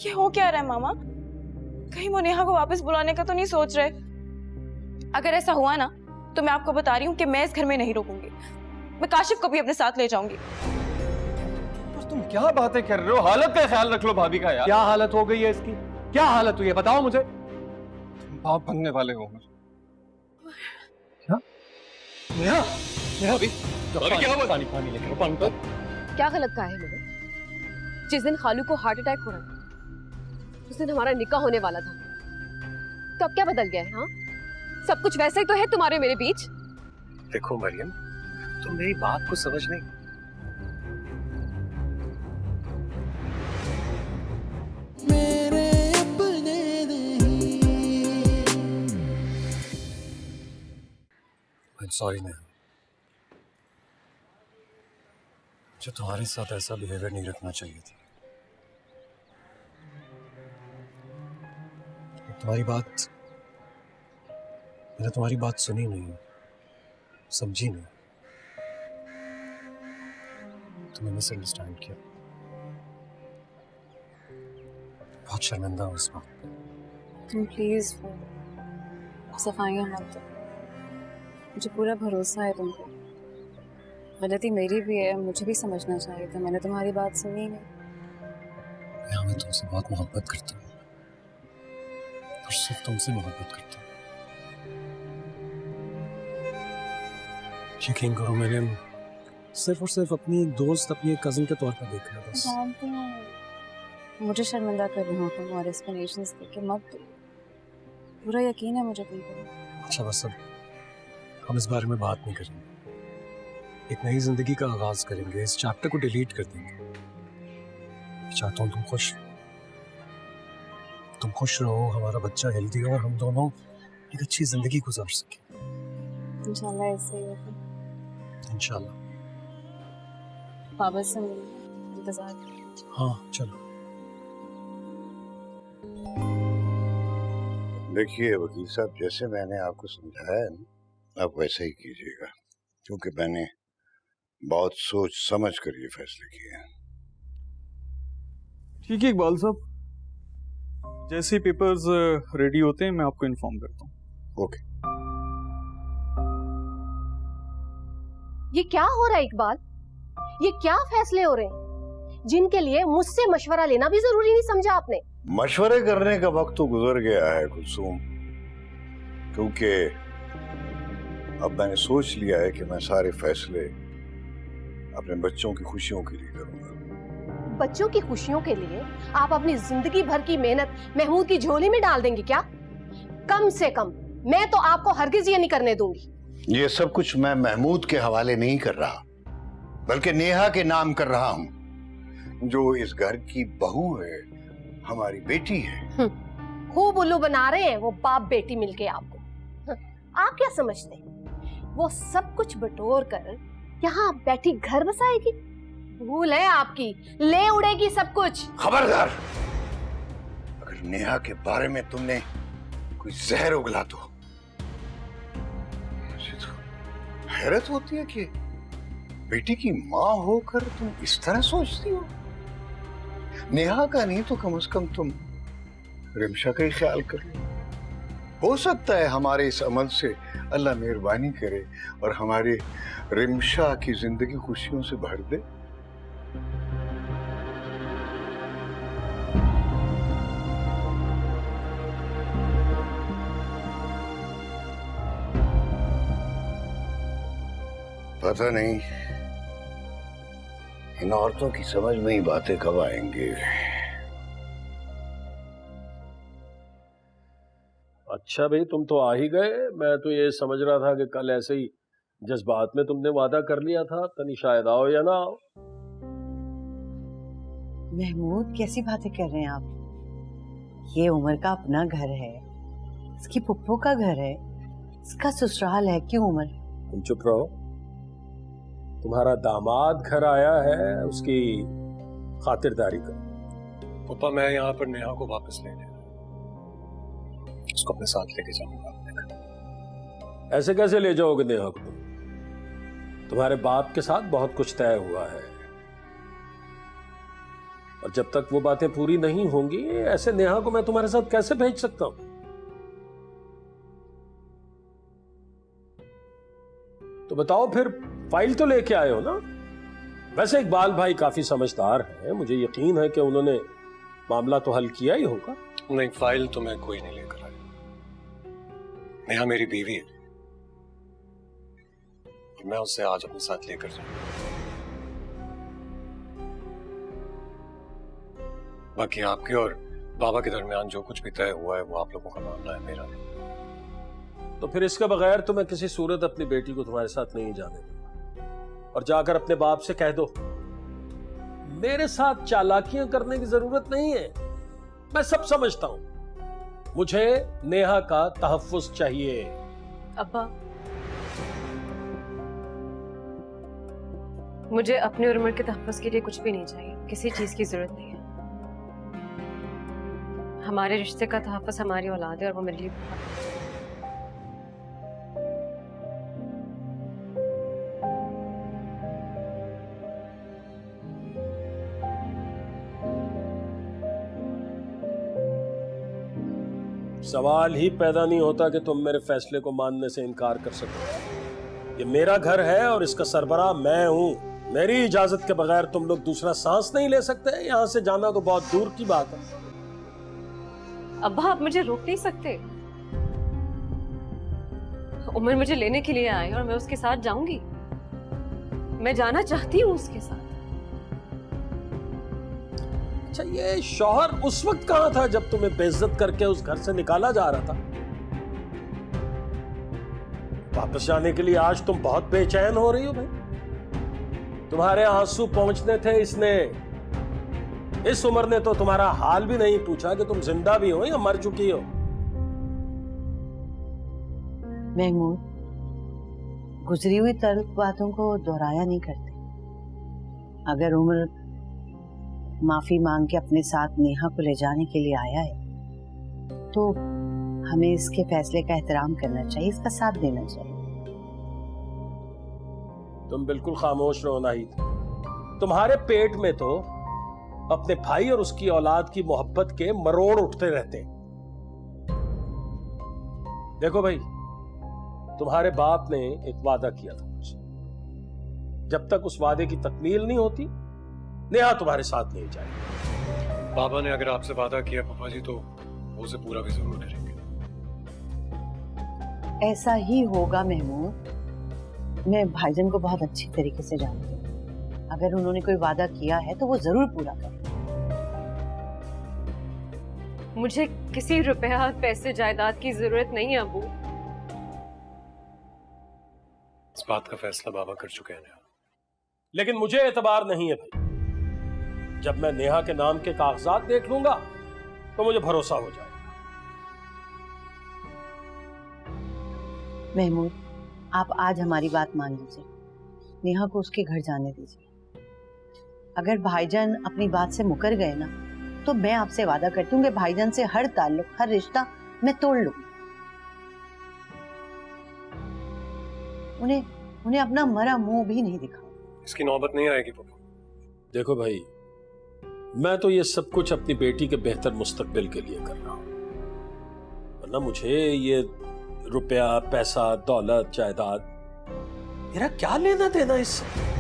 ये हो क्या रहा है मामा? कहीं वो नेहा को वापस बुलाने का तो नहीं सोच रहे? अगर ऐसा हुआ ना तो मैं आपको बता रही हूँ कि मैं इस घर में नहीं रुकूंगी। मैं काशिफ को भी अपने साथ ले जाऊंगी। तुम क्या बातें कर रहे हो? हालत का ख्याल रख लो भाभी का यार। क्या हालत हो गई है इसकी? क्या हालत हुई है बताओ मुझे। बाप बनने वाले हो। क्या? नेहा, नेहा भाभी क्या हुआ? पानी पानी लेके आओ, पानी तो। क्या गलत कहा है मैंने? जिस दिन खालू को हार्ट अटैक हो रहा था उस दिन हमारा निकाह होने वाला था, तो अब क्या बदल गया है? हाँ, सब कुछ वैसे ही तो है तुम्हारे मेरे बीच। देखो मरियम, तुम मेरी बात को समझ नहीं। मेरे अपने नहीं। सॉरी नेहा, मुझे तुम्हारे साथ ऐसा बिहेवियर नहीं रखना चाहिए था। मैंने तुम्हारी बात सुनी नहीं, समझी नहीं, तुम्हें मिसअंडरस्टैंड किया। बहुत शर्मिंदा हूँ इस बात। तुम प्लीज सफाइयाँ मत दो, मुझे पूरा भरोसा है तुम पे। गलती मेरी भी है, मुझे भी समझना चाहिए था, मैंने तुम्हारी बात सुनी नहीं। मैं तुमसे बहुत मोहब्बत करता हूँ और सिर्फ तुमसे मोहब्बत करता हूँ। यकीन करो, मैंने सिर्फ और सिर्फ अपनी एक दोस्त, अपनी एक कजिन के तौर पर देखा है बस। जानती हूँ मुझे शर्मिंदा कर रही हो तुम और एक्सप्लेनेशंस देके मत दो, पूरा यकीन है मुझे तुम पर। अच्छा बस अब हम इस बारे में बात नहीं करेंगे, एक नई जिंदगी का आगाज करेंगे, इस चैप्टर को डिलीट कर देंगे। चाहता हूँ तुम खुश रहो, हमारा बच्चा हेल्दी हो और हम दोनों एक अच्छी जिंदगी गुजार सके। इंशाल्लाह ऐसे ही होगा। इंशाल्लाह। पापा से इंतजार। हाँ चलो। देखिए वकील साहब, जैसे मैंने आपको समझाया है ना, आप वैसे ही कीजिएगा, क्योंकि मैंने बहुत सोच समझ कर ये फैसले किए हैं। ठीक है इकबाल साहब, जैसे पेपर्स रेडी होते हैं मैं आपको इन्फॉर्म करता हूँ। ओके। ये क्या हो रहा है इकबाल? ये क्या फैसले हो रहे हैं जिनके लिए मुझसे मशवरा लेना भी जरूरी नहीं समझा आपने? मशवरे करने का वक्त तो गुजर गया है कुलसूम, क्योंकि अब मैंने सोच लिया है कि मैं सारे फैसले अपने बच्चों की खुशियों के लिए करूंगा। बच्चों की खुशियों के लिए आप अपनी जिंदगी भर की मेहनत महमूद की झोली में डाल देंगे क्या? कम से कम मैं तो आपको हरगिज ये नहीं करने दूंगी। ये सब कुछ मैं महमूद के हवाले नहीं कर रहा, बल्कि नेहा के नाम कर रहा हूं, जो इस घर की बहू है, हमारी बेटी है। खूब उल्लू बना रहे हैं वो बाप बेटी मिलके आपको। आप क्या समझते हैं वो सब कुछ बटोर कर यहाँ बैठी घर बसाएगी? भूल है आपकी, ले उड़ेगी सब कुछ। खबरदार, अगर नेहा के बारे में तुमने कोई जहर उगला तो मुझे तो हैरत होती है कि बेटी की माँ होकर तुम इस तरह सोचती हो। नेहा का नहीं तो कम से कम तुम रिमशा का ही ख्याल कर लो। हो सकता है हमारे इस अमल से अल्लाह मेहरबानी करे और हमारी रिमशा की जिंदगी खुशियों से भर दे। पता नहीं इन औरतों की समझ में ही बातें कब आएंगी। अच्छा भाई, तुम तो आ ही गए। मैं तो ये समझ रहा था कि कल ऐसे ही जज्बात में तुमने वादा कर लिया था, तनी शायद आओ या ना आओ। महमूद, कैसी बातें कर रहे हैं आप? ये उमर का अपना घर है, इसकी पुप्पो का घर है, इसका ससुराल है। क्यों उमर? तुम चुप रहो। तुम्हारा दामाद घर आया है, उसकी खातिरदारी करो। पापा, मैं यहाँ पर नेहा को वापस लेने, उसको अपने साथ लेके जाऊंगा। ऐसे कैसे ले जाओगे नेहा को? तुम्हारे बाप के साथ बहुत कुछ तय हुआ है। और जब तक वो बातें पूरी नहीं होंगी, ऐसे नेहा को मैं तुम्हारे साथ कैसे भेज सकता हूं? तो बताओ फिर, फाइल तो लेके आए हो ना? वैसे इकबाल भाई काफी समझदार हैं, मुझे यकीन है कि उन्होंने मामला तो हल किया ही होगा। नहीं, फाइल तो मैं कोई नहीं लेकर आया। नेहा मेरी बीवी है, मैं उससे आज अपने साथ लेकर जाऊंगा। बाकी आपके और बाबा के दरमियान जो कुछ भी तय हुआ है वो आप लोगों का मामला है, मेरा नहीं। तो फिर इसके बगैर तो मैं किसी सूरत अपनी बेटी को तुम्हारे साथ नहीं जाने दूंगा। और जाकर अपने बाप से कह दो, मेरे साथ चालाकियां करने की जरूरत नहीं है, मैं सब समझता हूं, मुझे नेहा का तहफ्फुज चाहिए। अब्बा, मुझे अपने और उमर के तहफ्फुज के लिए कुछ भी नहीं चाहिए, किसी चीज की जरूरत नहीं है। हमारे रिश्ते का तहफ्फुज हमारी औलाद है और वो मेरे लिए सवाल ही पैदा नहीं होता कि तुम मेरे फैसले को मानने से इनकार कर सको। ये मेरा घर है और इसका सरबराह मैं हूं। मेरी इजाजत के बगैर तुम लोग दूसरा सांस नहीं ले सकते। यहां से जाना तो बहुत दूर की बात है। अब्बा, आप मुझे रोक नहीं सकते। उमर मुझे लेने के लिए आए और मैं उसके साथ जाऊंगी। मैं जाना चाहती हूँ उसके साथ। अच्छा, ये शौहर उस वक्त कहां था जब तुम्हें बेइज्जत करके उस घर से निकाला जा रहा था? वापस जाने के लिए आज तुम बहुत बेचैन हो रही हो भाई। तुम्हारे आंसू पहुंचने थे इसने। इस उम्र ने तो तुम्हारा हाल भी नहीं पूछा कि तुम जिंदा भी हो या मर चुकी हो। महमूद, गुजरी हुई तल्ख बातों को दोहराया नहीं करते। अगर उमर माफी मांग के अपने साथ नेहा को ले जाने के लिए आया है तो हमें इसके फैसले का एहतराम करना चाहिए, इसका साथ देना चाहिए। तुम बिल्कुल खामोश रहो नाहिद। तुम्हारे पेट में तो अपने भाई और उसकी औलाद की मोहब्बत के मरोड़ उठते रहते हैं। देखो भाई, तुम्हारे बाप ने एक वादा किया था मुझसे। जब तक उस वादे की तकमील नहीं होती, नेहा तुम्हारे साथ नहीं जाएगी। बाबा ने अगर आपसे वादा किया पापा जी तो वो उसे पूरा भी जरूर करेंगे। ऐसा ही होगा महमूद। मैं भाईजान को बहुत अच्छी तरीके से जानती हूँ। अगर उन्होंने कोई वादा किया है तो वो जरूर पूरा करें। मुझे किसी रुपया, पैसे, जायदाद की जरूरत नहीं है अबू। इस बात का फैसला बाबा कर चुके हैं नेहा। लेकिन मुझे एतबार नहीं है भाई। जब मैं नेहा के नाम के कागजात देख लूंगा तो मुझे भरोसा हो जाएगा। महमूद, आप आज हमारी बात मान लीजिए। नेहा को उसके घर जाने दीजिए। अगर भाईजान अपनी बात से मुकर गए ना तो मैं आपसे वादा करती हूँ कि भाईजान से हर ताल्लुक, हर रिश्ता मैं तोड़ लूंगी। उन्हें अपना मरा मुंह भी नहीं दिखाऊंगी। इसकी नौबत नहीं आएगी पापा। देखो भाई, मैं तो ये सब कुछ अपनी बेटी के बेहतर मुस्तकबिल के लिए कर रहा हूं। वरना मुझे ये रुपया, पैसा, दौलत, जायदाद, मेरा क्या लेना देना इससे?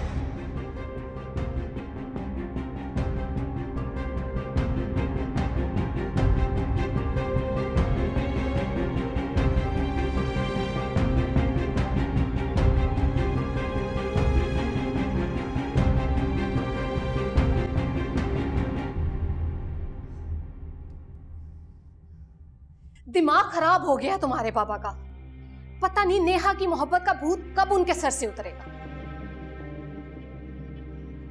दिमाग खराब हो गया तुम्हारे पापा का। पता नहीं नेहा की मोहब्बत का भूत कब उनके सर से उतरेगा।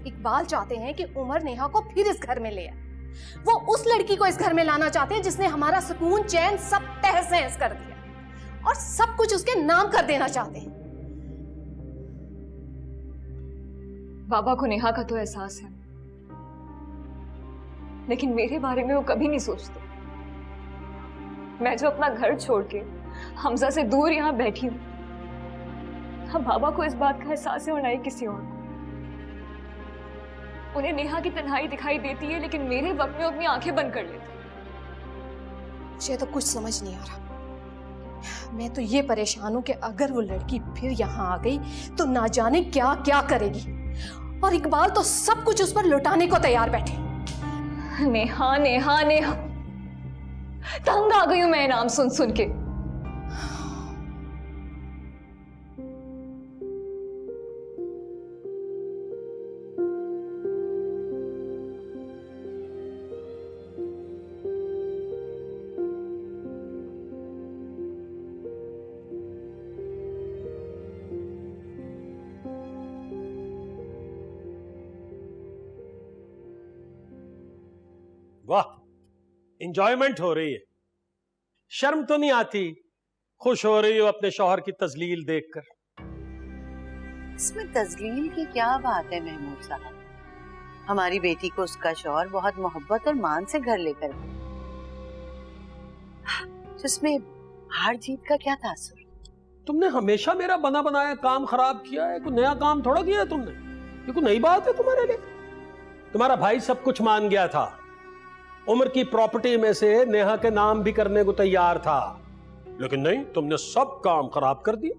इकबाल चाहते हैं कि उमर नेहा को फिर इस घर में ले आए। वो उस लड़की को इस घर में लाना चाहते हैं जिसने हमारा सुकून, चैन सब तहस नहस कर दिया और सब कुछ उसके नाम कर देना चाहते हैं। बाबा को नेहा का तो एहसास है, लेकिन मेरे बारे में वो कभी नहीं सोचते। मैं जो अपना घर छोड़ के हमजा से दूर यहाँ बैठी हूँ, अब बाबा को इस बात का एहसास है और ना ही किसी और को। उन्हें नेहा की तन्हाई दिखाई देती है, लेकिन मेरे वक्त में वो अपनी आंखें बंद कर लेते। मुझे तो कुछ समझ नहीं आ रहा। मैं तो ये परेशान हूं कि अगर वो लड़की फिर यहाँ आ गई तो ना जाने क्या क्या करेगी, और इकबाल तो सब कुछ उस पर लुटाने को तैयार बैठे। नेहा नेहा नेहा, तंग आ गई हूं मैं नाम सुन सुन के। वाह, इंजॉयमेंट हो रही है, शर्म तो नहीं आती? खुश हो रही हो अपने शौहर की तजलील देखकर? इसमें तजलील की क्या बात है महमूद साहब? हमारी बेटी को उसका शौहर बहुत मोहब्बत और मान से घर लेकर गया, तो इसमें हार जीत का क्या तासुर? तुमने हमेशा मेरा बना बनाया काम खराब किया है, कोई नया काम थोड़ा किया है तुमने। ये कोई नई बात है तुम्हारे लिए? तुम्हारा भाई सब कुछ मान गया था, उम्र की प्रॉपर्टी में से नेहा के नाम भी करने को तैयार था, लेकिन नहीं, तुमने सब काम खराब कर दिया।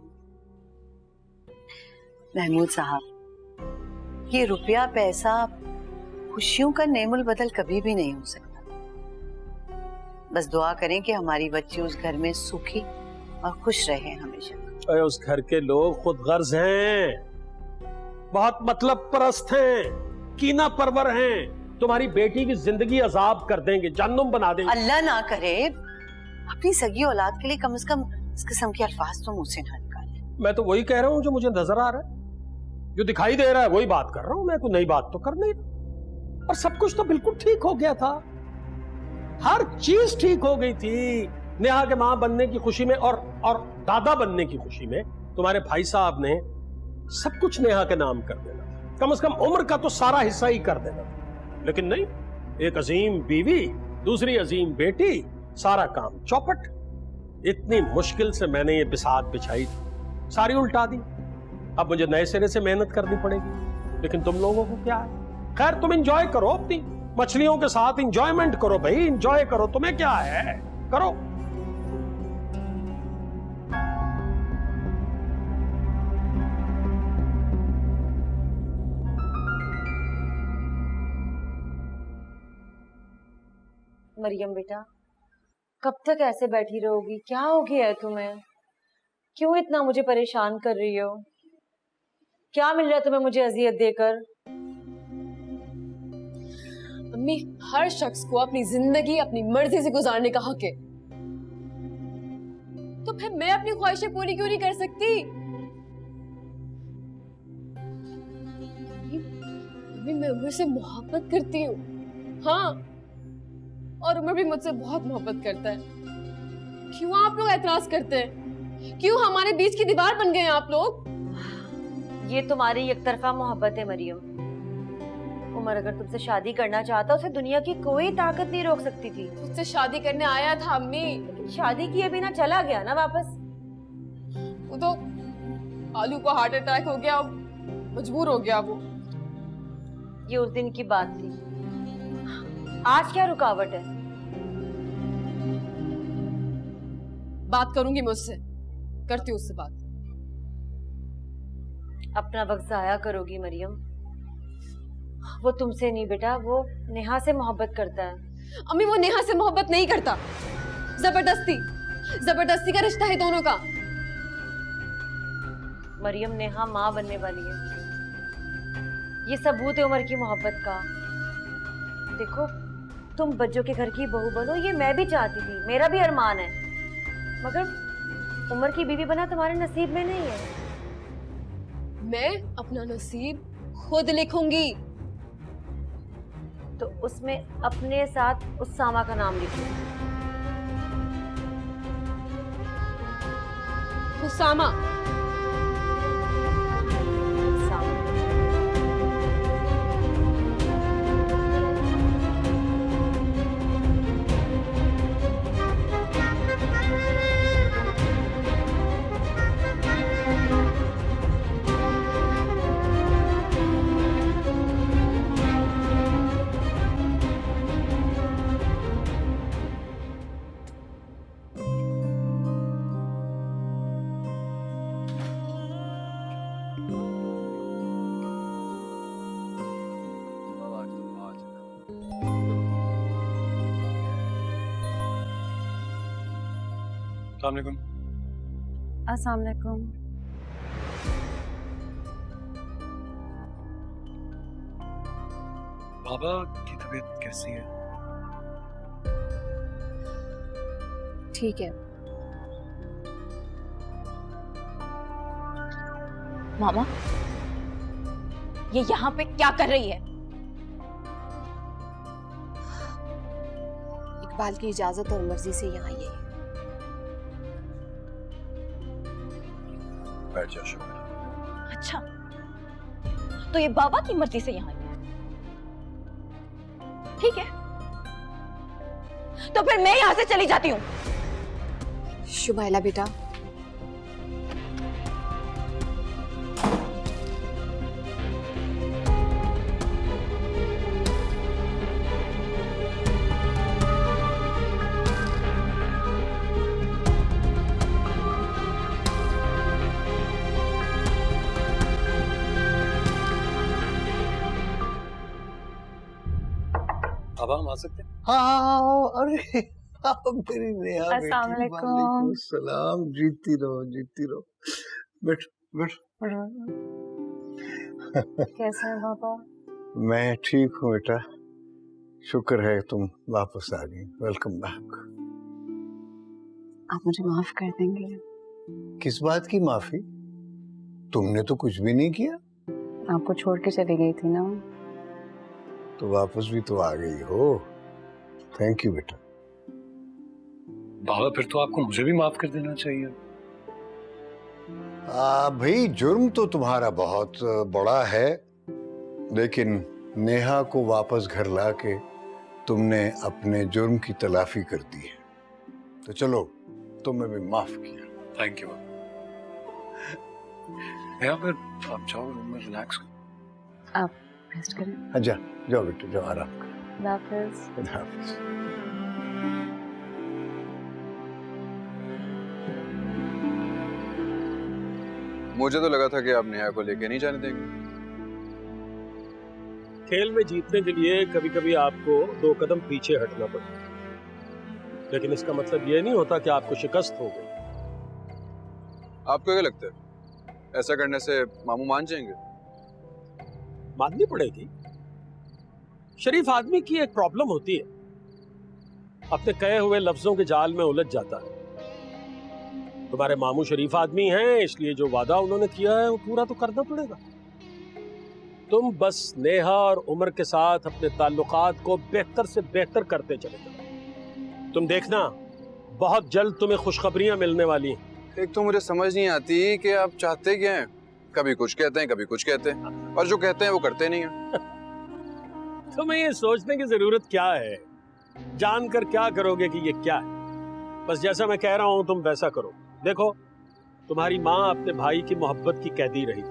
महमूद साहब, ये रुपया पैसा खुशियों का नेमुल बदल कभी भी नहीं हो सकता। बस दुआ करें कि हमारी बच्ची उस घर में सुखी और खुश रहे हमेशा। अरे उस घर के लोग खुद गर्ज हैं, बहुत मतलब परस्त हैं, कीना परवर हैं, तुम्हारी बेटी की जिंदगी अजाब कर देंगे, जहन्नुम बना देंगे। अल्लाह ना करे, अपनी सगी औलाद के लिए कम से कम इस किस्म के अल्फाज तो मुंह से ना निकाले। मैं तो वही कह रहा हूँ जो मुझे नजर आ रहा है, जो दिखाई दे रहा है वही बात कर रहा हूँ मैं, कोई नई बात तो कर नहीं रहा। और सब कुछ तो बिल्कुल ठीक हो गया था, हर चीज ठीक हो गई थी। नेहा के मां बनने की खुशी में और दादा बनने की खुशी में तुम्हारे भाई साहब ने सब कुछ नेहा के नाम कर देना था, कम से कम उम्र का तो सारा हिस्सा ही कर देना था। लेकिन नहीं, एक अजीम बीवी, दूसरी अजीम बेटी, सारा काम चौपट। इतनी मुश्किल से मैंने ये बिसात बिछाई थी, सारी उल्टा दी। अब मुझे नए सिरे से मेहनत करनी पड़ेगी, लेकिन तुम लोगों को क्या है? खैर, तुम एंजॉय करो, अपनी मछलियों के साथ एंजॉयमेंट करो भाई, एंजॉय करो, तुम्हें क्या है, करो। मरियम बेटा, कब तक ऐसे बैठी रहोगी? क्या हो गया है तुम्हें? क्यों इतना मुझे परेशान कर रही हो? क्या मिल रहा है तुम्हें मुझे अजियत देकर? अम्मी, हर शख्स को अपनी जिंदगी अपनी मर्जी से गुजारने का हक है, तो फिर मैं अपनी ख्वाहिशें पूरी क्यों नहीं कर सकती? अम्मी, मैं उमर से मोहब्बत करती हूँ, हाँ, और उमर भी मुझसे बहुत मोहब्बत करता है। क्यों आप लोग एतराज करते हैं? क्यों हमारे बीच की दीवार बन गए हैं आप लोग? ये तुम्हारी एकतरफा मोहब्बत है मरियम। उमर अगर तुमसे शादी करना चाहता, उसे दुनिया की कोई ताकत नहीं रोक सकती थी। मुझसे शादी करने आया था अम्मी, लेकिन शादी किए बिना चला गया ना वापस। वो तो आलू को हार्ट अटैक हो गया, मजबूर हो गया वो। ये उस दिन की बात थी, आज क्या रुकावट है? बात करूंगी मैं उससे, करती हूँ उससे बात। अपना वक्त जाया करोगी मरियम? वो तुमसे नहीं बेटा, वो नेहा से मोहब्बत करता है। अम्मी, वो नेहा से मोहब्बत नहीं करता, जबरदस्ती जबरदस्ती का रिश्ता है दोनों का। मरियम, नेहा माँ बनने वाली है, ये सबूत है उमर की मोहब्बत का। देखो, तुम बच्चों के घर की बहू बनो, ये मैं भी चाहती थी, मेरा भी अरमान है, मगर उमर की बीवी बना तुम्हारे नसीब में नहीं है। मैं अपना नसीब खुद लिखूंगी। तो उसमें अपने साथ उस्सामा का नाम लिखो। उसामा। अस्सलाम वालेकुम। अस्सलाम वालेकुम। बाबा की तबीयत कैसी है? ठीक है। मामा, ये यहाँ पे क्या कर रही है? इकबाल की इजाजत और मर्जी से यहाँ आई है। बैठ जा शुक्र। अच्छा, तो ये बाबा की मर्जी से यहाँ आई है। ठीक है, तो फिर मैं यहाँ से चली जाती हूँ। शुमाइला बेटा, बाबा हम आ सकते हैं? हाँ, अरे मेरी नेहा बेटी, अस्सलाम वालेकुम। वालेकुम सलाम। जीती रहो, जीती रहो। बैठ बैठ। कैसे हैं पापा? मैं ठीक हूँ बेटा, शुक्र है तुम वापस आ गई। Welcome back. आप मुझे माफ कर देंगे? किस बात की माफी? तुमने तो कुछ भी नहीं किया। आपको छोड़ के चली गई थी ना। तो वापस भी तो आ गई हो। थैंक यू बेटा। बाबा फिर तो आपको मुझे भी माफ कर देना चाहिए। भाई जुर्म तो तुम्हारा बहुत बड़ा है, लेकिन नेहा को वापस घर लाके तुमने अपने जुर्म की तलाफी कर दी है, तो चलो तुम्हें भी माफ किया। थैंक यू बाबा। नेहा फिर आप जाओ रूम में रिलैक्स करो। आप रेस्ट करें। हाँ जा, जाओ बेटा, जाओ आराम करो। खुदा हाफिज़। खुदा हाफिज़। मुझे तो लगा था कि आप नेहा को लेके नहीं जाने देंगे। खेल में जीतने के लिए कभी कभी आपको 2 कदम पीछे हटना पड़ता है, लेकिन इसका मतलब ये नहीं होता कि आपको शिकस्त हो गई। आपको क्या लगता है ऐसा करने से मामू मान जाएंगे? माननी पड़ेगी। शरीफ आदमी की एक प्रॉब्लम होती है, अपने कहे हुए लफ्जों के जाल में उलझ जाता है। तुम्हारे मामू शरीफ आदमी हैं, इसलिए जो वादा उन्होंने किया है वो पूरा तो करना पड़ेगा। तुम बस नेहा और उमर के साथ अपने ताल्लुकात को बेहतर से बेहतर करते चले जाओ। तुम देखना, बहुत जल्द तुम्हें खुशखबरियां मिलने वाली हैं। एक तो मुझे समझ नहीं आती कि आप चाहते क्या हैं। कभी कुछ कहते हैं, कभी कुछ कहते हैं, और जो कहते हैं वो करते नहीं हैं। तुम्हें ये सोचने की जरूरत क्या है? जानकर क्या करोगे कि ये क्या है? बस जैसा मैं कह रहा हूं तुम वैसा करो। देखो, तुम्हारी माँ अपने भाई की मोहब्बत की कैदी रही,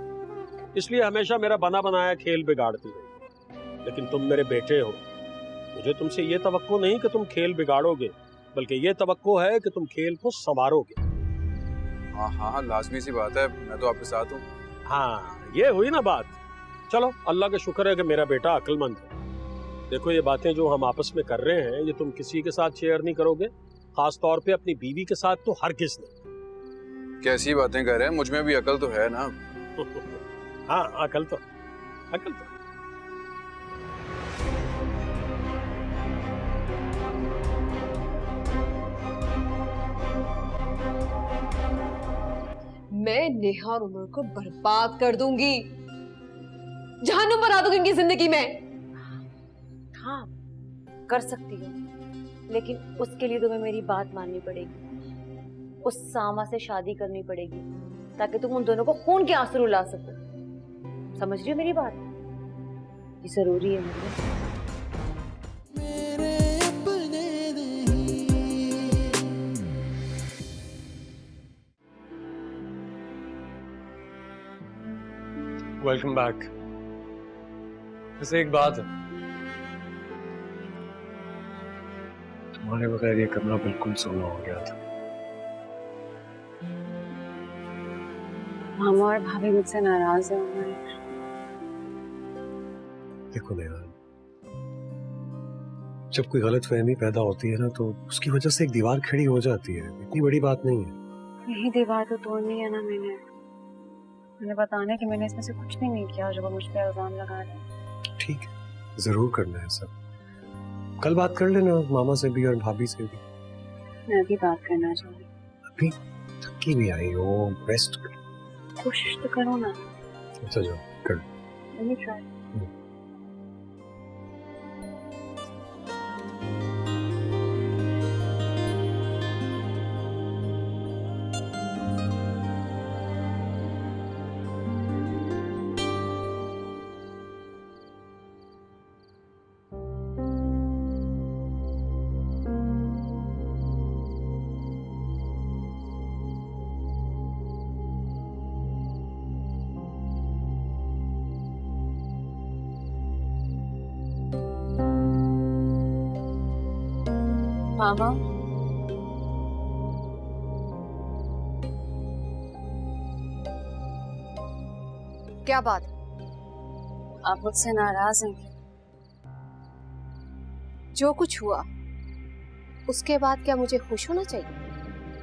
इसलिए हमेशा मेरा बना बनाया खेल बिगाड़ती रही। लेकिन तुम मेरे बेटे हो, मुझे तुमसे ये तवक्को नहीं कि तुम खेल बिगाड़ोगे, बल्कि ये तवक्को है कि तुम खेल को संवारोगे। हाँ हाँ, लाजमी सी बात है, मैं तो आपके साथ हूँ। हाँ, ये हुई ना बात। चलो, अल्लाह का शुक्र है कि मेरा बेटा अक्लमंद है। देखो, ये बातें जो हम आपस में कर रहे हैं, ये तुम किसी के साथ शेयर नहीं करोगे, खास तौर पे अपनी बीवी के साथ तो हरगिज़ नहीं। कैसी बातें कर रहे हैं? मुझ में भी अकल तो है ना। हाँ, अकल तो। मैं नेहा और उमर को बर्बाद कर दूंगी, जहन्नुम बना दूंगी इनकी जिंदगी में। हाँ, कर सकती हो, लेकिन उसके लिए तुम्हें मेरी बात माननी पड़ेगी। उस सामा से शादी करनी पड़ेगी ताकि तुम उन दोनों को खून के आंसू रुला सको। समझ रही हो मेरी बात? ये जरूरी है मेरे लिए। Welcome back. वैसे एक बात है, तुम्हारे बगैर ये कमरा बिल्कुल सोना हो गया था। मामा और भाभी मुझसे नाराज है। देखो नेहा, जब कोई गलत फहमी पैदा होती है ना तो उसकी वजह से एक दीवार खड़ी हो जाती है, इतनी बड़ी बात नहीं है। यही दीवार तो तोड़नी है ना मैंने बताना है कि मैंने इसमें से कुछ भी नहीं किया जो वो मुझ पे इल्जाम लगा रहे हैं। ठीक है, जरूर करना है सब। कल बात कर लेना मामा से भी और भाभी से भी। मैं भी बात करना चाहूँगी। अभी थकी भी आई हो, रेस्ट कर। कोशिश तो करो ना। अच्छा जाओ कर। Let me try. मामा, क्या बात? आप मुझसे नाराज हैं? जो कुछ हुआ उसके बाद क्या मुझे खुश होना चाहिए?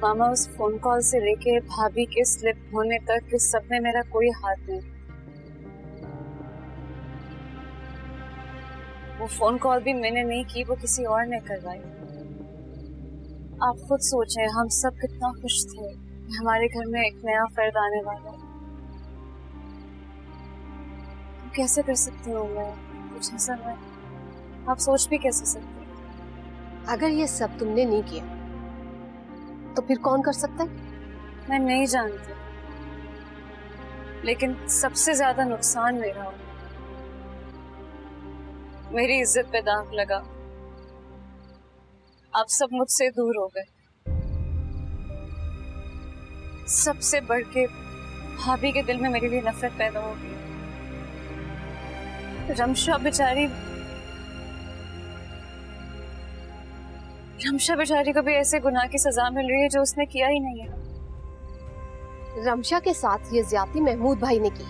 मामा, उस फोन कॉल से लेके भाभी के स्लिप होने तक इस सब में मेरा कोई हाथ नहीं। वो फोन कॉल भी मैंने नहीं की, वो किसी और ने करवाई। आप खुद सोचें, हम सब कितना खुश थे कि हमारे घर में एक नया फर्द आने वाला है। कैसे कर सकती हूँ मैं कुछ ऐसा? मैं आप सोच भी कैसे सकते हैं? अगर ये सब तुमने नहीं किया तो फिर कौन कर सकता है? मैं नहीं जानती, लेकिन सबसे ज्यादा नुकसान मेरा हो। मेरी इज्जत पे दाग लगा, आप सब मुझसे दूर हो गए। सबसे बढ़ के भाभी के दिल में मेरे लिए नफरत पैदा हो गई। रमशा बेचारी को भी ऐसे गुनाह की सजा मिल रही है जो उसने किया ही नहीं है। रमशा के साथ ये ज्यादती महमूद भाई ने की।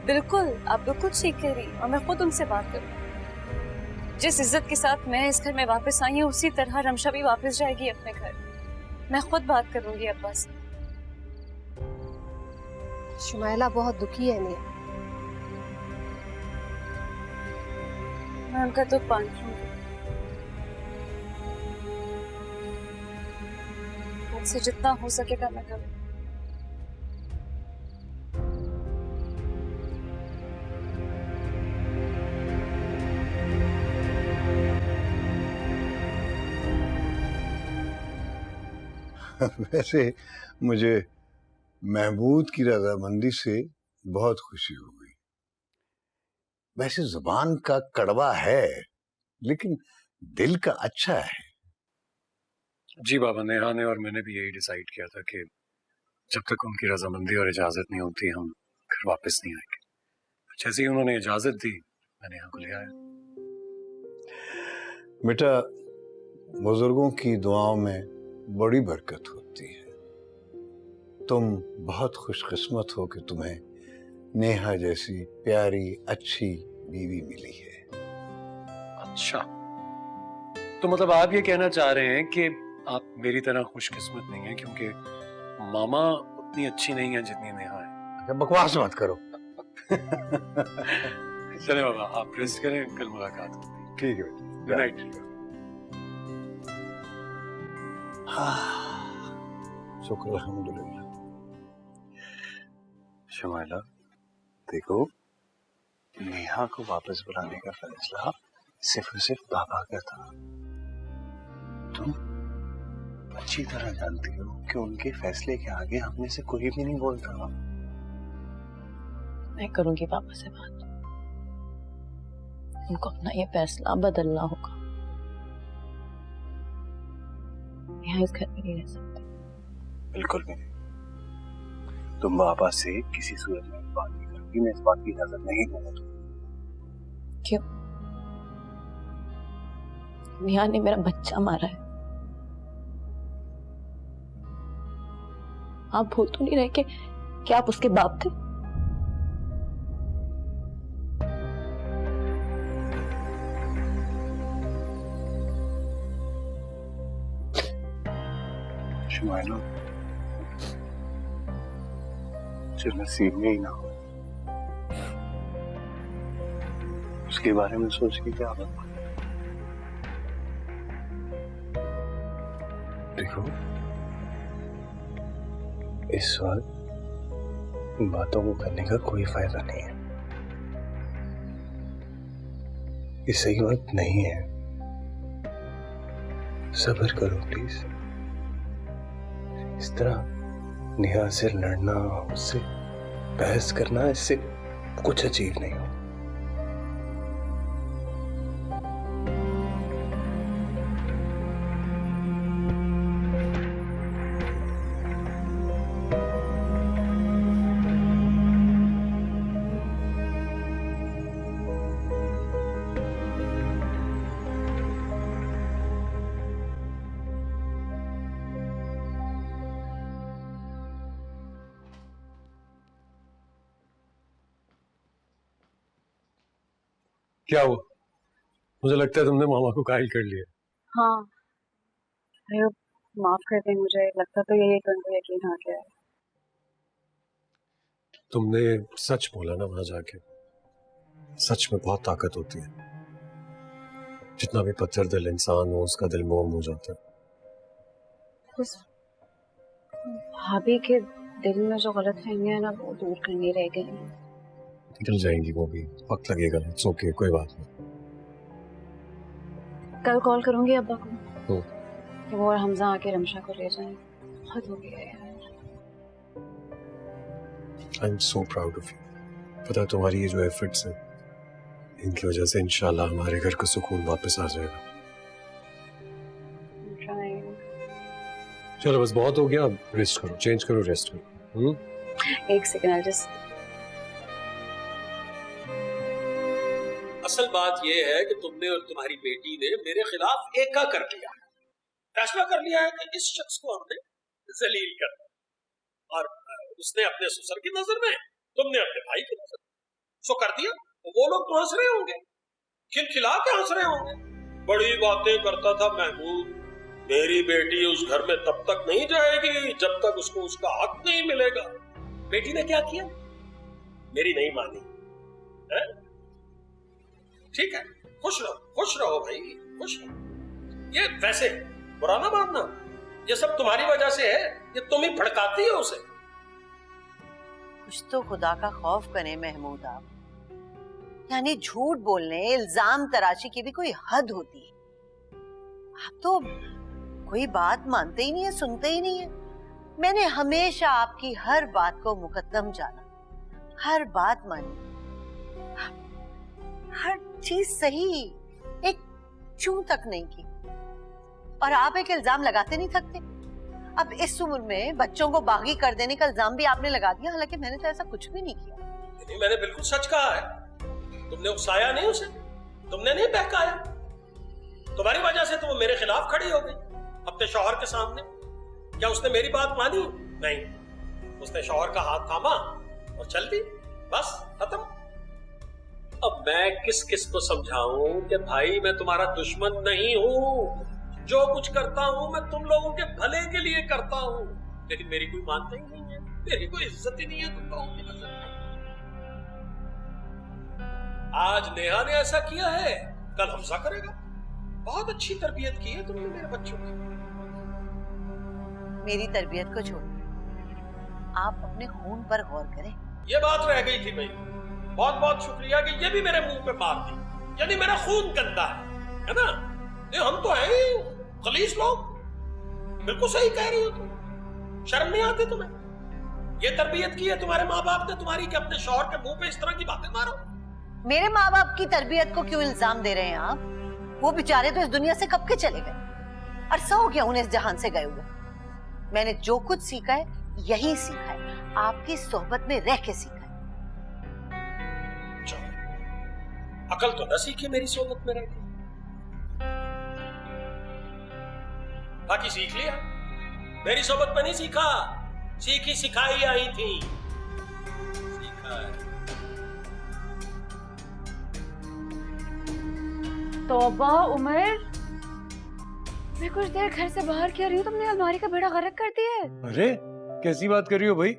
बिल्कुल, आप बिल्कुल ठीक कह रही, और मैं खुद उनसे बात करूँ। जिस इज्जत के साथ मैं इस घर में वापस आई हूँ, उसी तरह रमशा भी वापस जाएगी अपने घर। मैं खुद बात करूंगी अब्बा से। शुमाइला बहुत दुखी है निया। मैं उनका दुख बांटूंगी। मुझसे जितना हो सकेगा मैं करूँ। वैसे मुझे महमूद की रजामंदी से बहुत खुशी हो गई। वैसे जुबान का कड़वा है, लेकिन दिल का अच्छा है। जी बाबा, नेहा ने और मैंने भी यही डिसाइड किया था कि जब तक उनकी रजामंदी और इजाजत नहीं होती हम घर वापस नहीं आएंगे। जैसे ही उन्होंने इजाजत दी मैंने यहाँ को ले आया। बेटा, बुजुर्गों की दुआओं में बड़ी बरकत होती है। तुम बहुत खुशकिस्मत हो कि तुम्हें नेहा जैसी प्यारी अच्छी बीवी मिली है। अच्छा, तो मतलब आप ये कहना चाह रहे हैं कि आप मेरी तरह खुशकिस्मत नहीं है क्योंकि मामा उतनी अच्छी नहीं है जितनी नेहा है? बकवास मत करो। चले बाबा, आप रेस्ट करें, कल मुलाकात होगी। ठीक है, गुड नाइट। शुक्र अल्हम्दुलिल्लाह। शुमाइला, देखो, नेहा को वापस बुलाने का फैसला सिर्फ और सिर्फ बाबा का था। तुम अच्छी तरह जानती हो कि उनके फैसले के आगे हम में से कोई भी नहीं बोलता। मैं करूंगी पापा से बात। उनको अपना ये फैसला बदलना होगा। यहाँ इस घर में नहीं रह सकते। बिल्कुल भी नहीं। तुम बाबा से किसी सूरत में बात नहीं करोगी, मैं इस बात की इजाजत नहीं दूंगा तुम्हें। क्यों? नेहा ने मेरा बच्चा मारा है। आप भूल तो नहीं रहे कि आप उसके बाप थे? शुमाइला, जो नसीब में ही ना हो उसके बारे में सोच के क्या बात। देखो, इस वक्त बातों को करने का कोई फायदा नहीं है। ये सही वक्त नहीं है। सब्र करो प्लीज। इस तरह नेहा से लड़ना, उससे बहस करना, इससे कुछ अचीव नहीं हो। क्या हुआ? मुझे लगता है तुमने मामा को कायल कर लिया। हाँ भैया, माफ कर दें, मुझे लगता तो यही कि उनको यकीन आ गया है। तुमने सच बोला ना वहां जाके। सच में बहुत ताकत होती है। जितना भी पत्थर दिल इंसान हो, उसका दिल मोम हो जाता है। बस भाभी के दिल में जो गलत फहमियां है ना, वो दूर करनी रह गई हैं। निकल जाएंगी वो भी, वक्त लगेगा। इट्स ओके, कोई बात नहीं। कल कॉल करूंगी अब्बा को कि वो और हमजा आके रमशा को ले जाएं। बहुत हो गया यार। I am so proud of you. पता है तुम्हारी ये जो एफर्ट्स हैं, इनकी वजह से इंशाल्लाह हमारे घर का सुकून वापस आ जाएगा। चलो बस बहुत हो गया, अब रेस्ट करो, चेंज करो, रेस्ट करो। एक सेकंड, जस्ट। असल बात यह है कि तुमने और तुम्हारी बेटी ने मेरे खिलाफ एका कर लिया है। फैसला कर लिया है कि इस शख्स को हमने जलील करना, और उसने अपने ससुर की नजर में, तुमने अपने भाई की नजर में सो कर दिया। वो लोग तो हंस रहे होंगे, खिलखिला के हंस रहे होंगे। बड़ी बातें करता था महमूद, मेरी बेटी उस घर में तब तक नहीं जाएगी जब तक उसको उसका हक नहीं मिलेगा। बेटी ने क्या किया? मेरी नहीं मानी है? ठीक है, खुश रहो भाई, खुश रहो। ये वैसे बुरा ना मानना, ये सब तुम्हारी वजह से है। ये तुम ही भड़काती हो उसे। कुछ तो खुदा का खौफ करें महमूद आप। यानी झूठ बोलने, इल्जाम तराशी की भी कोई हद होती है। आप तो कोई बात मानते ही नहीं है, सुनते ही नहीं है। मैंने हमेशा आपकी हर बात को मुकद्दम जाना, हर बात मानी, हर चीज सही, एक चूं तक नहीं की। और आप एक इल्जाम लगाते नहीं थकते। अब इस उम्र में बच्चों को बागी कर देने का इल्जाम भी आपने लगा दिया, हालांकि मैंने तो ऐसा कुछ भी नहीं किया। नहीं, मैंने बिल्कुल सच कहा है। तुमने उकसाया नहीं उसे, तुमने नहीं बहकाया। तुम्हारी वजह से तो वो मेरे खिलाफ खड़ी हो गई अपने शौहर के सामने। क्या उसने मेरी बात मानी? नहीं, उसने शौहर का हाथ थामा और चल दी, बस खत्म। अब मैं किस किस को समझाऊं कि भाई मैं तुम्हारा दुश्मन नहीं हूं, जो कुछ करता हूं मैं तुम लोगों के भले के लिए करता हूं। लेकिन मेरी कोई मानता ही नहीं है, मेरी कोई इज्जत ही नहीं है तुम लोगों की नजर में। आज नेहा ने ऐसा किया है, कल हमजा करेगा। बहुत अच्छी तरबियत की है तुमने मेरे बच्चों की। मेरी तरबियत को छोड़, आप अपने खून पर गौर करें। ये बात रह गई थी भाई। बहुत बहुत शुक्रिया कि ये भी मेरे मुंह पे मार दी। यानी मेरा खून गंदा है ना? ये हम तो हैं ही खलीस लोग। बिल्कुल सही कह रही हो तुम। शर्म नहीं आती तुम्हें? ये तरबियत की है तुम्हारे माँ बाप ने तुम्हारी कि अपने शौहर के मुंह पे इस तरह की बातें मारो। मेरे माँ बाप की तरबियत को क्यों इल्जाम दे रहे हैं आप? वो बेचारे तो इस दुनिया से कब के चले गए। अरसा हो गया उन्हें इस जहान से गए हुए। मैंने जो कुछ सीखा है यही सीखा है, आपकी सोहबत में रह के सीखा है। अकल तो न सीखी मेरी सोहबत में रह के, बाकी सीख लिया। मेरी सोहबत में नहीं सीखा, सीखी सिखाई आई थी। सीखा है। तौबा उमर, मैं कुछ देर घर से बाहर क्या रही हूँ, तुमने अलमारी का बेड़ा गर्क कर दिया है। अरे कैसी बात कर रही हो भाई?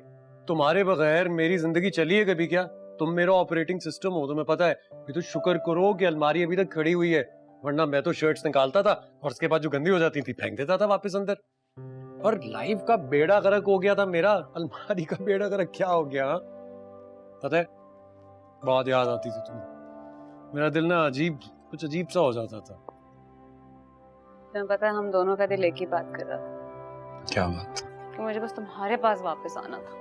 तुम्हारे बगैर मेरी जिंदगी चली है कभी क्या? तुम मेरा ऑपरेटिंग सिस्टम हो, तुम्हें पता है। ये तो शुक्र करो कि अलमारी अभी तक खड़ी हुई है, वरना मैं तो शर्ट्स निकालता था और उसके बाद जो गंदी हो जाती थी फेंक देता था वापस अंदर। और लाइफ का बेड़ा गर्क हो गया था मेरा, अलमारी का बेड़ा गर्क क्या हो गया? पता है, बहुत याद आती थी तुम्हें, मेरा दिल ना कुछ अजीब सा हो जाता था। तुम्हें पता है हम दोनों का दिल एक ही बात कर रहा था। क्या बात? कि मुझे बस तुम्हारे पास वापस आना था।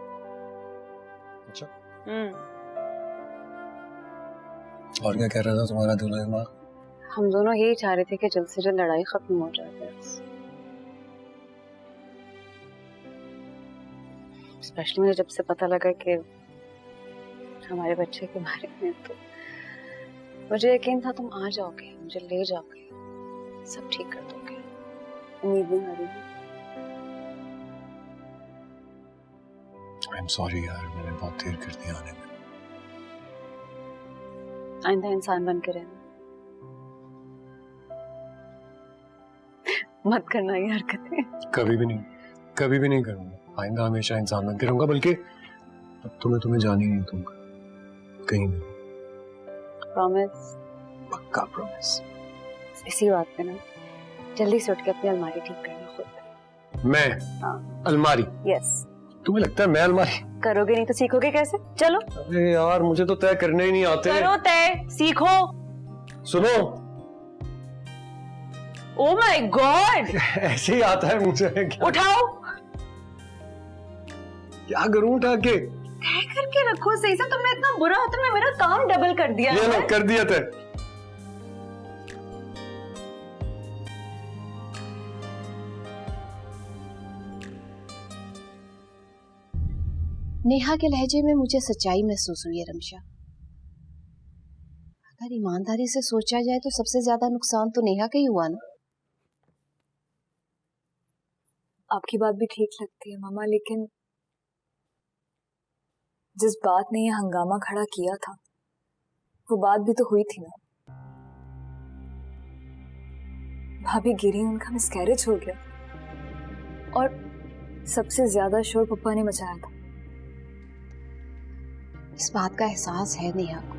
अच्छा। और क्या कह रहा था तुम्हारा दिमाग? हम दोनों यही चाह रहे थे कि जल्द से जल्द लड़ाई खत्म हो जाए। स्पेशली मुझे जब से पता लगा कि हमारे बच्चे के बारे में, तो मुझे यकीन था तुम आ जाओगे, मुझे ले जाओगे, सब ठीक कर दोगे। उम्मीद नहीं आ रही है। I'm sorry यार, मैंने बहुत देर कर दी आने में। आइंदा इंसान बन के रहना, मत करना ये हरकतें। कभी भी नहीं करूंगा। आइंदा हमेशा इंसान बन के रहूंगा, बल्कि अब तुम्हें जाने ही नहीं दूंगा कहीं भी। प्रॉमिस? पक्का प्रॉमिस। इसी बात पे ना जल्दी से उठ के अपनी अलमारी ठीक करना खुद। मैं? हाँ। अलमारी? यस। तुम्हें लगता है मैं अलमारी करोगे नहीं तो सीखोगे कैसे? चलो। अरे यार, मुझे तो तय करने ही नहीं आते। करो तय, सीखो। सुनो। ओ माय गॉड, ऐसे ही आता है मुझे। उठाओ। क्या करूं उठा के? तय करके रखो सही से। तुमने इतना बुरा हाथ में मेरा काम डबल कर दिया। ये लो, कर दिया तय। नेहा के लहजे में मुझे सच्चाई महसूस हुई है रमशा। अगर ईमानदारी से सोचा जाए तो सबसे ज्यादा नुकसान तो नेहा का ही हुआ ना। आपकी बात भी ठीक लगती है मामा, लेकिन जिस बात ने ये हंगामा खड़ा किया था वो बात भी तो हुई थी ना। भाभी गिरी, उनका मिसकैरेज हो गया और सबसे ज्यादा शोर पप्पा ने मचाया था। इस बात का एहसास है नेहा को,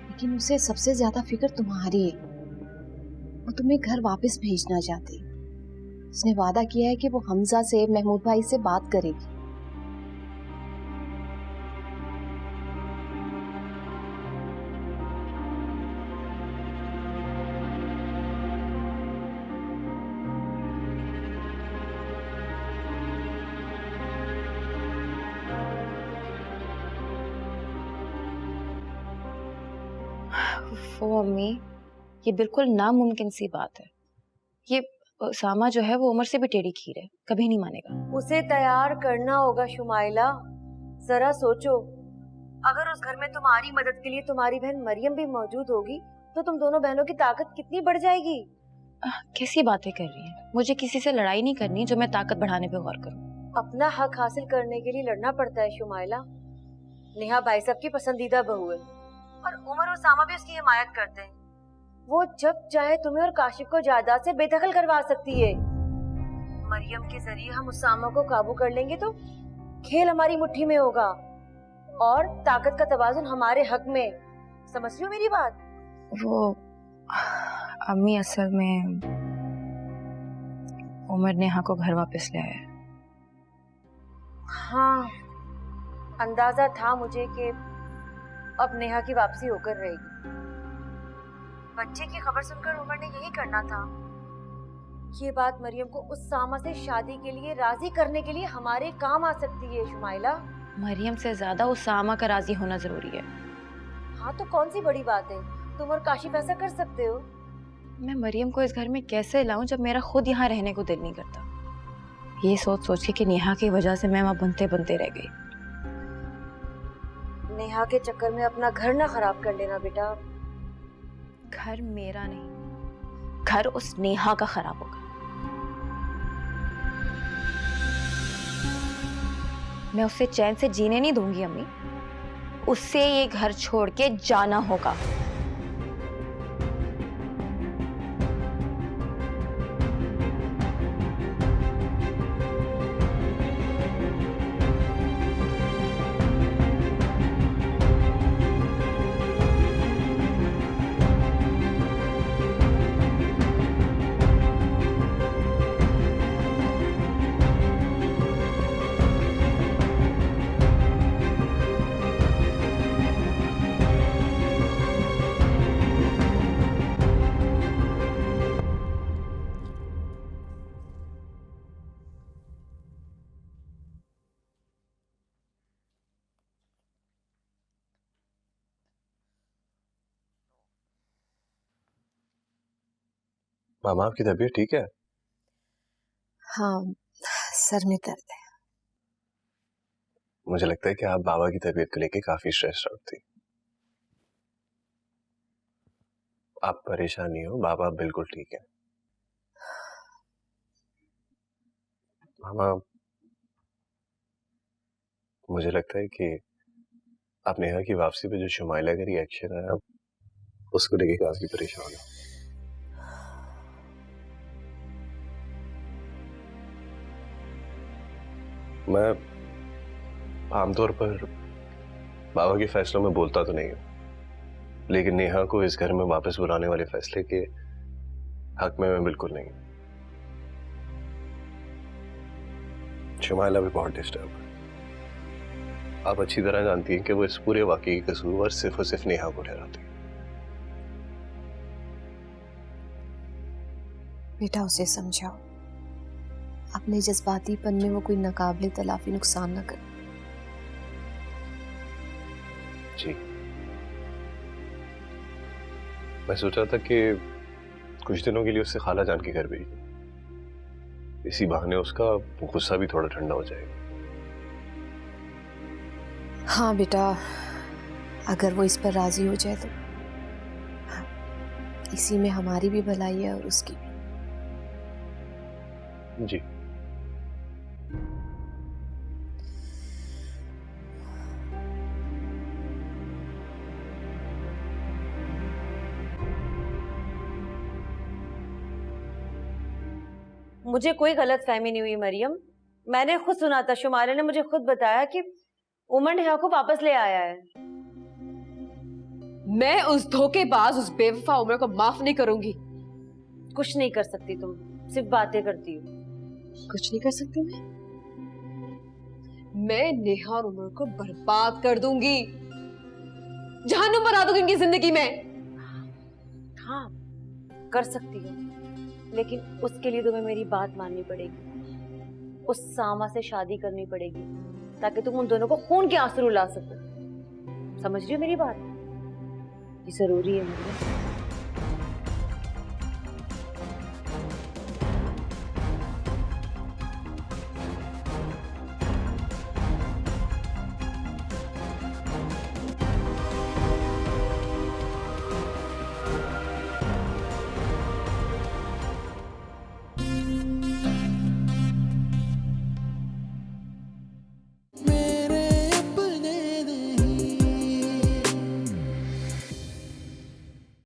लेकिन उसे सबसे ज्यादा फिक्र तुम्हारी है। वो तुम्हें घर वापस भेजना चाहती है। उसने वादा किया है कि वो हमजा से, महमूद भाई से बात करेगी। वो अम्मी, ये बिल्कुल नामुमकिन सी बात है। ये उसामा जो है वो उमर से भी टेढ़ी खीर है, कभी नहीं मानेगा। उसे तैयार करना होगा शुमाइला। जरा सोचो, अगर उस घर में तुम्हारी मदद के लिए तुम्हारी बहन मरियम भी मौजूद होगी तो तुम दोनों बहनों की ताकत कितनी बढ़ जाएगी। कैसी बातें कर रही है? मुझे किसी से लड़ाई नहीं करनी जो मैं ताकत बढ़ाने पे गौर करूं। अपना हक हासिल करने के लिए लड़ना पड़ता है शुमाइला। नेहा भाई साहब की पसंदीदा बहू है और उमर और उसामा भी उसकी हिमायत करते हैं। वो जब चाहे तुम्हें और काशिफ को जायदाद से बेदखल करवा सकती है। मरियम के जरिए हम उसामा को काबू कर लेंगे तो खेल हमारी मुट्ठी में होगा और ताकत का तवाजुन हमारे हक में। समझ रही हो मेरी बात? वो अम्मी, असल में उमर नेहा को घर वापस ले आया। हाँ, अंदाजा था मुझे कि अब नेहा की वापसी होकर रहेगी। बच्चे की खबर सुनकर उमर ने यही करना था। ये बात मरियम को उसामा से शादी के लिए राजी करने के लिए हमारे काम आ सकती है शुमाइला। मरियम से ज्यादा उसामा का राजी होना जरूरी है। हाँ तो कौन सी बड़ी बात है, तुम और काशिफ ऐसा कर सकते हो। मैं मरियम को इस घर में कैसे लाऊं जब मेरा खुद यहाँ रहने को दिल नहीं करता। ये सोच सोच के कि नेहा की वजह से मैं वहां बनते बनते रह गई। नेहा के चक्कर में अपना घर ना खराब कर लेना बेटा। घर मेरा नहीं, घर उस नेहा का खराब होगा। मैं उससे चैन से जीने नहीं दूंगी अम्मी। उससे ये घर छोड़ के जाना होगा। मामा आपकी तबीयत ठीक है? हाँ, सर में दर्द है। मुझे लगता है कि आप बाबा की तबीयत को लेके काफी स्ट्रेस्ड आउट थी। आप परेशान नहीं हो, बाबा बिल्कुल ठीक है। मामा, मुझे लगता है कि आप नेहा की वापसी पे जो शुमाइला का रिएक्शन है, उसको लेके काफी परेशान हो। मैं आमतौर पर बाबा के फैसलों में बोलता तो नहीं हूं, लेकिन नेहा को इस घर में वापस बुलाने वाले फैसले के हक में मैं बिल्कुल नहीं हूं। शुमाइला भी बहुत डिस्टर्ब है। आप अच्छी तरह जानती हैं कि वो इस पूरे वाकये की कसूरवार सिर्फ और सिर्फ नेहा को ठहराती है। बेटा, उसे समझाओ, अपने जज्बातीपन में वो कोई नाकाबिले तलाफी नुकसान न करे। जी, मैं सोचा था कि कुछ दिनों के लिए उससे खाला जान के घर भेज दूं। इसी बहाने उसका गुस्सा भी थोड़ा ठंडा हो जाएगा। हाँ बेटा, अगर वो इस पर राजी हो जाए तो हाँ, इसी में हमारी भी भलाई है और उसकी भी। जी, मुझे कोई गलत फहमी नहीं हुई मरियम। मैंने खुद सुना था, शुमाइला ने मुझे खुद बताया कि उमर नेहा को वापस ले आया है। मैं उस धोखेबाज, उस बेवफा उमर को माफ नहीं करूंगी। कुछ नहीं कर सकती तुम, सिर्फ बातें करती हो। कुछ नहीं कर सकती मैं नेहा और उमर को बर्बाद कर दूंगी, जहन्नुम बना दूंगी इनकी जिंदगी में। हाँ, कर सकती हो, लेकिन उसके लिए तुम्हें मेरी बात माननी पड़ेगी। उस सामा से शादी करनी पड़ेगी ताकि तुम उन दोनों को खून के आंसू रुला सको। समझ रही हो मेरी बात? ये जरूरी है मेरे लिए।